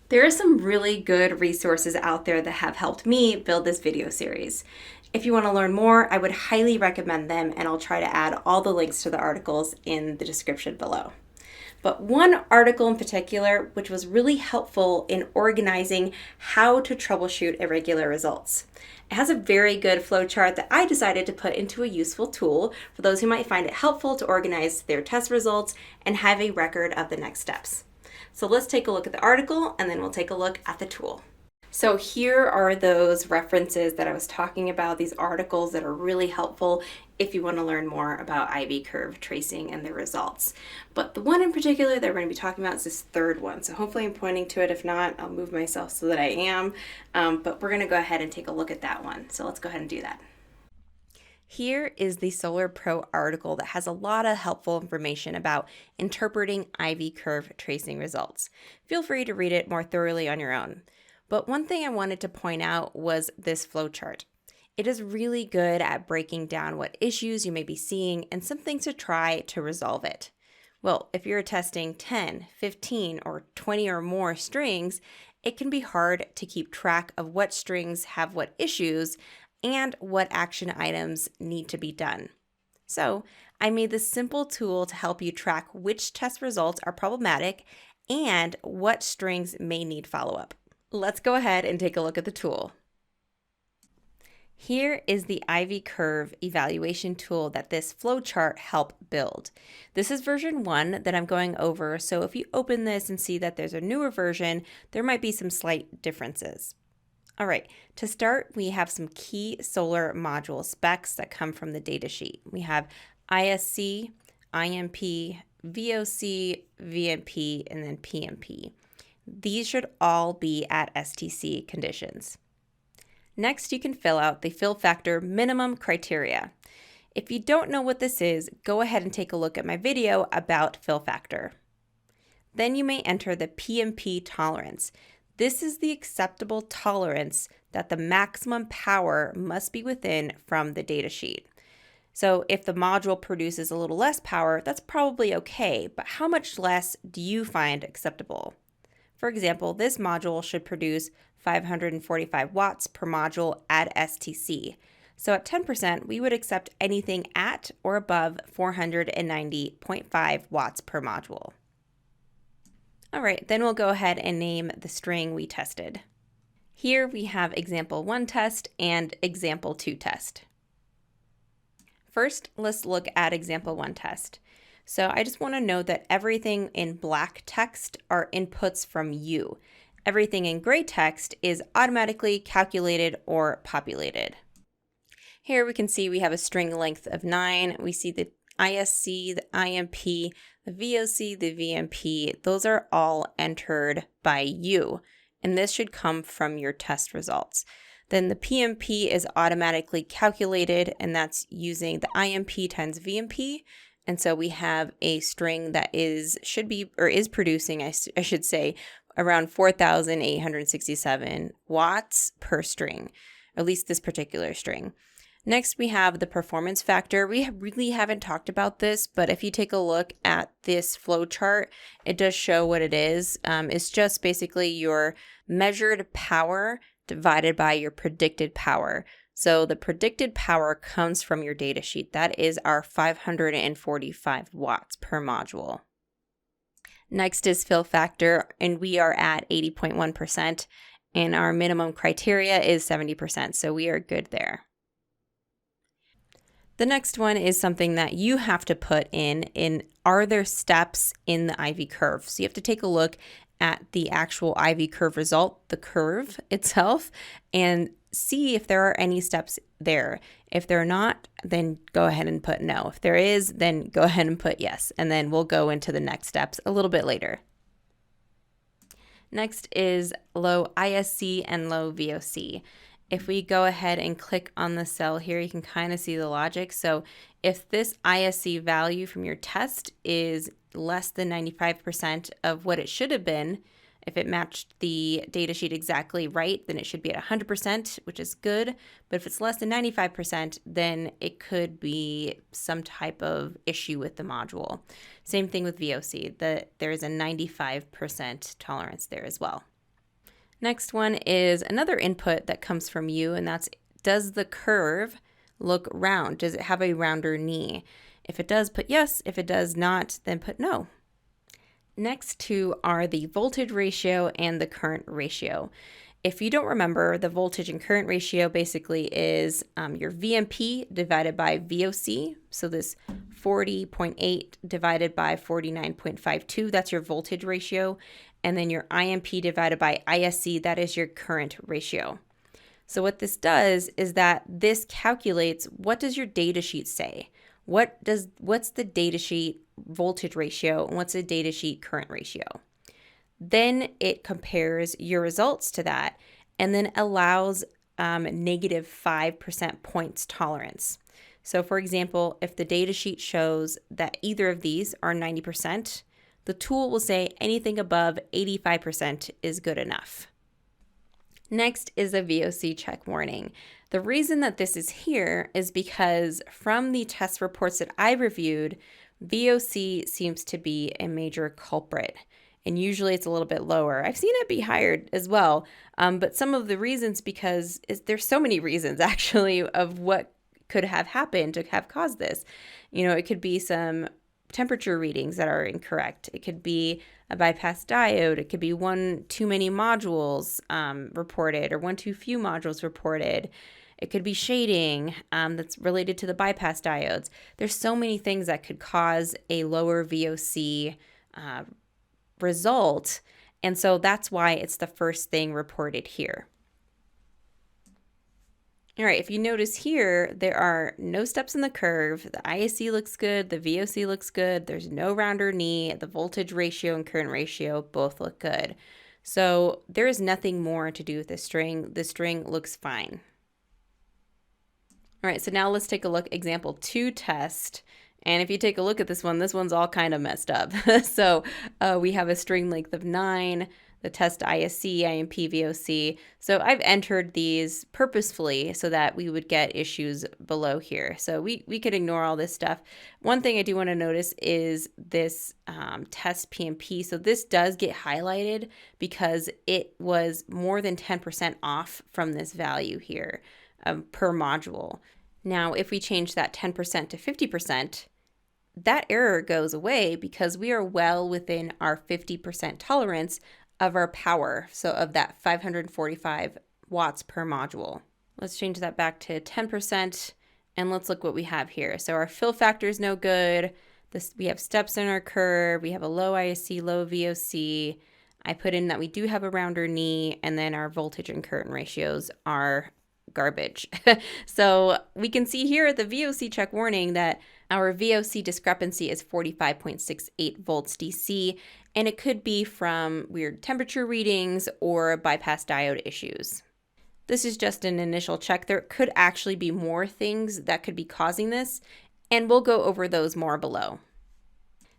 There are some really good resources out there that have helped me build this video series. If you want to learn more, I would highly recommend them, and I'll try to add all the links to the articles in the description below. But one article in particular, which was really helpful in organizing how to troubleshoot irregular results. It has a very good flowchart that I decided to put into a useful tool for those who might find it helpful to organize their test results and have a record of the next steps. So let's take a look at the article and then we'll take a look at the tool. So here are those references that I was talking about, these articles that are really helpful if you want to learn more about IV curve tracing and the results. But the one in particular that we're going to be talking about is this third one. So hopefully I'm pointing to it. If not, I'll move myself so that I am. But we're going to go ahead and take a look at that one. So let's go ahead and do that. Here is the Solar Pro article that has a lot of helpful information about interpreting IV curve tracing results. Feel free to read it more thoroughly on your own. But one thing I wanted to point out was this flowchart. It is really good at breaking down what issues you may be seeing and some things to try to resolve it. Well, if you're testing 10, 15, or 20 or more strings, it can be hard to keep track of what strings have what issues and what action items need to be done. So I made this simple tool to help you track which test results are problematic and what strings may need follow-up. Let's go ahead and take a look at the tool. Here is the IV curve evaluation tool that this flowchart helped build. This is version 1 that I'm going over, so if you open this and see that there's a newer version, there might be some slight differences. All right, to start, we have some key solar module specs that come from the datasheet. We have ISC, IMP, VOC, VMP, and then PMP. These should all be at STC conditions. Next, you can fill out the fill factor minimum criteria. If you don't know what this is, go ahead and take a look at my video about fill factor. Then you may enter the PMP tolerance. This is the acceptable tolerance that the maximum power must be within from the datasheet. So if the module produces a little less power, that's probably okay, but how much less do you find acceptable? For example, this module should produce 545 watts per module at STC. So at 10%, we would accept anything at or above 490.5 watts per module. All right, then we'll go ahead and name the string we tested. Here we have example 1 test and example 2 test. First, let's look at example 1 test. So I just want to note that everything in black text are inputs from you. Everything in gray text is automatically calculated or populated. Here we can see we have a string length of 9. We see the ISC, the IMP, the VOC, the VMP. Those are all entered by you, and this should come from your test results. Then the PMP is automatically calculated, and that's using the IMP times VMP. And so we have a string that is producing, I should say, around 4,867 watts per string, at least this particular string. Next, we have the performance factor. We really haven't talked about this, but if you take a look at this flow chart, it does show what it is. It's just basically your measured power divided by your predicted power. So the predicted power comes from your data sheet. That is our 545 watts per module. Next is fill factor, and we are at 80.1%, and our minimum criteria is 70%, so we are good there. The next one is something that you have to put in are there steps in the IV curve? So you have to take a look at the actual IV curve result, the curve itself, and see if there are any steps there. If there are not, then go ahead and put no. If there is, then go ahead and put yes, and then we'll go into the next steps a little bit later. Next is low ISC and low VOC. If we go ahead and click on the cell here, you can kind of see the logic. So if this ISC value from your test is less than 95% of what it should have been, if it matched the datasheet exactly right, then it should be at 100%, which is good. But if it's less than 95%, then it could be some type of issue with the module. Same thing with VOC, there is a 95% tolerance there as well. Next one is another input that comes from you, and that's, does the curve look round? Does it have a rounder knee? If it does, put yes. If it does not, then put no. Next two are the voltage ratio and the current ratio. If you don't remember, the voltage and current ratio basically is your VMP divided by VOC. So this 40.8 divided by 49.52, that's your voltage ratio. And then your IMP divided by ISC, that is your current ratio. So what this does is that this calculates, what does your data sheet say? What's the data sheet voltage ratio and what's the data sheet current ratio? Then it compares your results to that and then allows negative 5% points tolerance. So for example, if the data sheet shows that either of these are 90%, the tool will say anything above 85% is good enough. Next is a VOC check warning. The reason that this is here is because from the test reports that I reviewed, VOC seems to be a major culprit. And usually it's a little bit lower. I've seen it be higher as well. But some of the reasons, because there's so many reasons actually of what could have happened to have caused this. You know, it could be some temperature readings that are incorrect. It could be a bypass diode. It could be one too many modules reported or one too few modules reported. It could be shading that's related to the bypass diodes. There's so many things that could cause a lower VOC result. And so that's why it's the first thing reported here. All right, if you notice here, there are no steps in the curve. The ISC looks good. The VOC looks good. There's no rounder knee. The voltage ratio and current ratio both look good. So there is nothing more to do with this string. The string looks fine. All right, so now let's take a look, example 2 test. And if you take a look at this one's all kind of messed up. So we have a string length of 9, the test ISC, IMP, VOC. So I've entered these purposefully so that we would get issues below here. So we could ignore all this stuff. One thing I do want to notice is this test PMP. So this does get highlighted because it was more than 10% off from this value here per module. Now, if we change that 10% to 50%, that error goes away because we are well within our 50% tolerance of our power, so of that 545 watts per module. Let's change that back to 10%, and let's look what we have here. So our fill factor is no good. We have steps in our curve. We have a low ISC, low VOC. I put in that we do have a rounder knee, and then our voltage and current ratios are garbage. So we can see here at the VOC check warning that our VOC discrepancy is 45.68 volts DC, and it could be from weird temperature readings or bypass diode issues. This is just an initial check. There could actually be more things that could be causing this, and we'll go over those more below.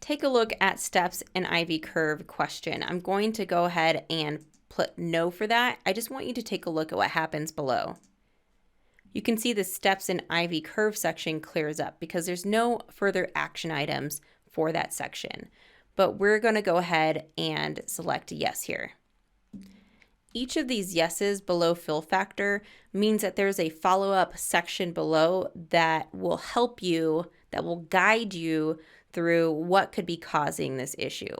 Take a look at steps and IV curve question. I'm going to go ahead and put no for that. I just want you to take a look at what happens below. You can see the steps and IV curve section clears up because there's no further action items for that section. But we're going to go ahead and select yes here. Each of these yeses below fill factor means that there's a follow-up section below that will help you, that will guide you through what could be causing this issue.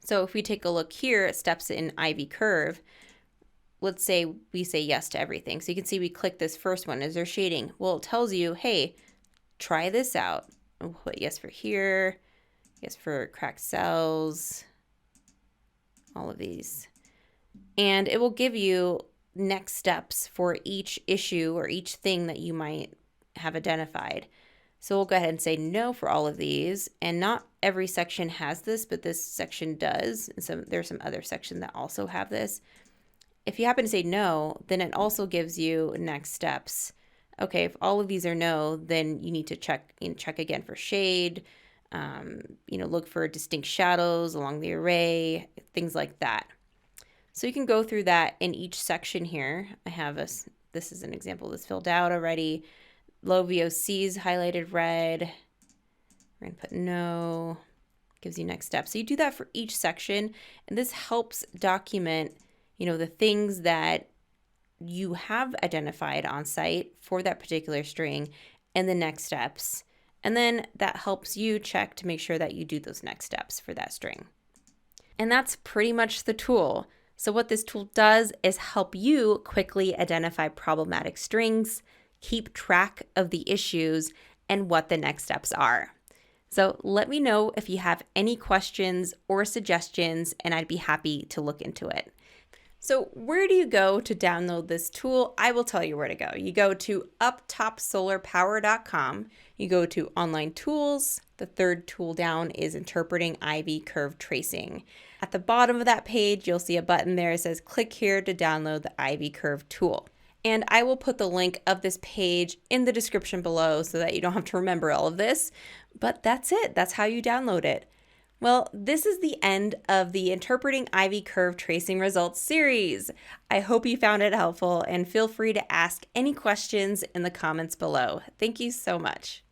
So if we take a look here at steps in IV curve, let's say we say yes to everything. So you can see we click this first one. Is there shading? Well, it tells you, hey, try this out. We'll put yes for here, yes for cracked cells, all of these. And it will give you next steps for each issue or each thing that you might have identified. So we'll go ahead and say no for all of these. And not every section has this, but this section does. And so there's some other sections that also have this. If you happen to say no, then it also gives you next steps. Okay, if all of these are no, then you need to check again for shade, look for distinct shadows along the array, things like that. So you can go through that in each section here. I have this is an example that's filled out already. Low VOCs highlighted red. We're gonna put no, gives you next steps. So you do that for each section, and this helps document, the things that you have identified on site for that particular string and the next steps. And then that helps you check to make sure that you do those next steps for that string. And that's pretty much the tool. So what this tool does is help you quickly identify problematic strings, keep track of the issues, and what the next steps are. So let me know if you have any questions or suggestions, and I'd be happy to look into it. So where do you go to download this tool? I will tell you where to go. You go to uptopsolarpower.com. You go to Online Tools. The third tool down is Interpreting IV Curve Tracing. At the bottom of that page, you'll see a button there that says click here to download the IV Curve tool. And I will put the link of this page in the description below so that you don't have to remember all of this. But that's it. That's how you download it. Well, this is the end of the Interpreting IV Curve Tracing Results series. I hope you found it helpful, and feel free to ask any questions in the comments below. Thank you so much.